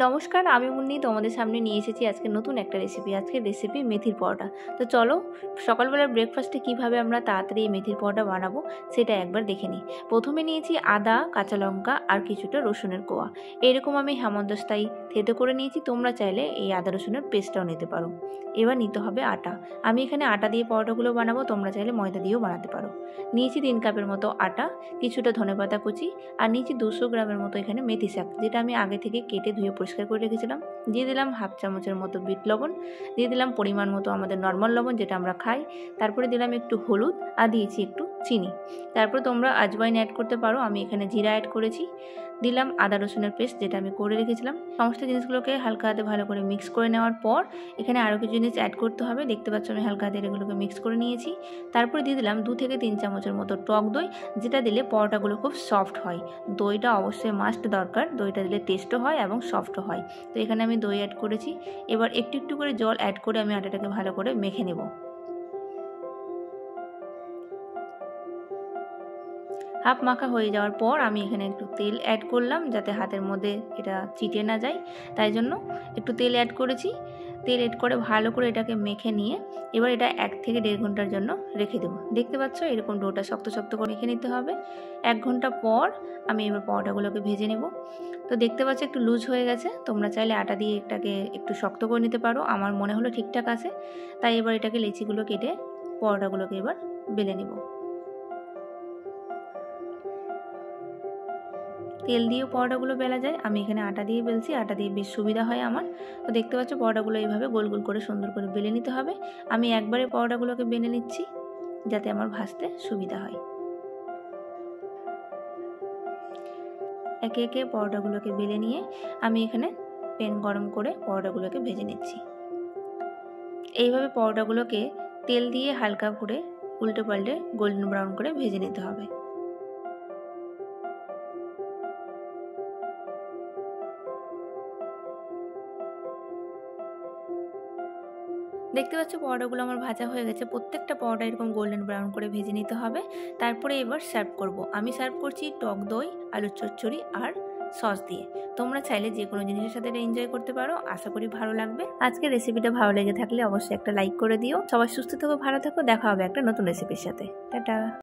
নমস্কার, আমি মুন্নি তোমাদের সামনে নিয়ে এসেছি আজকে নতুন একটা রেসিপি। আজকের রেসিপি মেথির পরোটা। তো চলো সকালবেলার ব্রেকফাস্টে কীভাবে আমরা তাড়াতাড়ি এই মেথির পরোটা বানাবো সেটা একবার দেখে নিই। প্রথমে নিয়েছি আদা, কাঁচা লঙ্কা আর কিছুটা রসুনের কোয়া। এরকম আমি হেমন্তস্থায়ী থেতো করে নিয়েছি। তোমরা চাইলে এই আদা রসুনের পেস্টটাও নিতে পারো। এবার নিতে হবে আটা। আমি এখানে আটা দিয়ে পরোটাগুলো বানাবো, তোমরা চাইলে ময়দা দিয়েও বানাতে পারো। নিয়েছি 3 কাপের মতো আটা, কিছুটা ধনেপাতা কুচি আর নিয়েছি 200 গ্রামের মতো এখানে মেথি শাক, যেটা আমি আগে থেকে কেটে ধুয়ে পরিষ্কার করে রেখেছিলাম। দিয়ে দিলাম হাফ চামচের মতো বিট লবণ, দিয়ে দিলাম পরিমাণ মতো আমাদের নর্মাল লবণ যেটা আমরা খাই, তারপরে দিলাম একটু হলুদ আর দিয়েছি একটু চিনি। তারপর তোমরা আজওয়াইন অ্যাড করতে পারো, আমি এখানে জিরা অ্যাড করেছি। দিলাম আদা রসুনের পেস্ট যেটা আমি করে রেখেছিলাম। সমস্ত জিনিসগুলোকে হালকা হাতে ভালো করে মিক্স করে নেওয়ার পর এখানে আরও কিছু জিনিস অ্যাড করতে হবে। দেখতে পাচ্ছ আমি হালকা হাতে এগুলোকে মিক্স করে নিয়েছি। তারপরে দিয়ে দিলাম 2 থেকে 3 চামচের মতো টক দই, যেটা দিলে পরোটাগুলো খুব সফট হয়। দইটা অবশ্যই মাস্ট দরকার, দইটা দিলে টেস্টও হয় এবং সফটও হয়। তো এখানে আমি দই অ্যাড করেছি। এবার একটু একটু করে জল অ্যাড করে আমি আটাটাকে ভালো করে মেখে নেব। হাফ মাখা হয়ে যাওয়ার পর আমি এখানে একটু তেল অ্যাড করলাম, যাতে হাতের মধ্যে এটা চিটে না যায়, তাই জন্য একটু তেল অ্যাড করেছি। তেল অ্যাড করে ভালো করে এটাকে মেখে নিয়ে এবার এটা 1 থেকে 1.5 ঘন্টার জন্য রেখে দেবো। দেখতে পাচ্ছ এরকম ডোটা শক্ত শক্ত করে মেখে নিতে হবে। 1 ঘন্টা পর আমি এবার পরোটাগুলোকে ভেজে নেব। তো দেখতে পাচ্ছ একটু লুজ হয়ে গেছে, তোমরা চাইলে আটা দিয়ে এটাকে একটু শক্ত করে নিতে পারো। আমার মনে হলো ঠিকঠাক আছে, তাই এবার এটাকে লেচিগুলো কেটে পরোটাগুলোকে এবার বেলে নেব। তেল দিয়েও পরোটাগুলো বেলা যায়, আমি এখানে আটা দিয়ে বেলছি, আটা দিয়ে বেশ সুবিধা হয় আমার। তো দেখতে পাচ্ছ পরোটাগুলো এইভাবে গোল গোল করে সুন্দর করে বেলে নিতে হবে। আমি একবারে পরোটাগুলোকে বেলে নিচ্ছি যাতে আমার ভাজতে সুবিধা হয়। একে একে পরোটাগুলোকে বেলে নিয়ে আমি এখানে প্যান গরম করে পরোটাগুলোকে ভেজে নিচ্ছি। এইভাবে পরোটাগুলোকে তেল দিয়ে হালকা করে উল্টে পাল্টে গোল্ডেন ব্রাউন করে ভেজে নিতে হবে। দেখতে পাচ্ছ পরোটাগুলো আমার ভাজা হয়ে গেছে। প্রত্যেকটা পরোটা এরকম গোল্ডেন ব্রাউন করে ভেজে নিতে হবে। তারপরে এবার সার্ভ করব। আমি সার্ভ করছি টক দই, আলুর চচ্চড়ি আর সস দিয়ে। তোমরা চাইলে যে কোনো জিনিসের সাথে এটা এনজয় করতে পারো। আশা করি ভালো লাগবে। আজকের রেসিপিটা ভালো লেগে থাকলে অবশ্যই একটা লাইক করে দিও। সবাই সুস্থ থেকো, ভালো থেকো। দেখা হবে একটা নতুন রেসিপির সাথে। টাটা।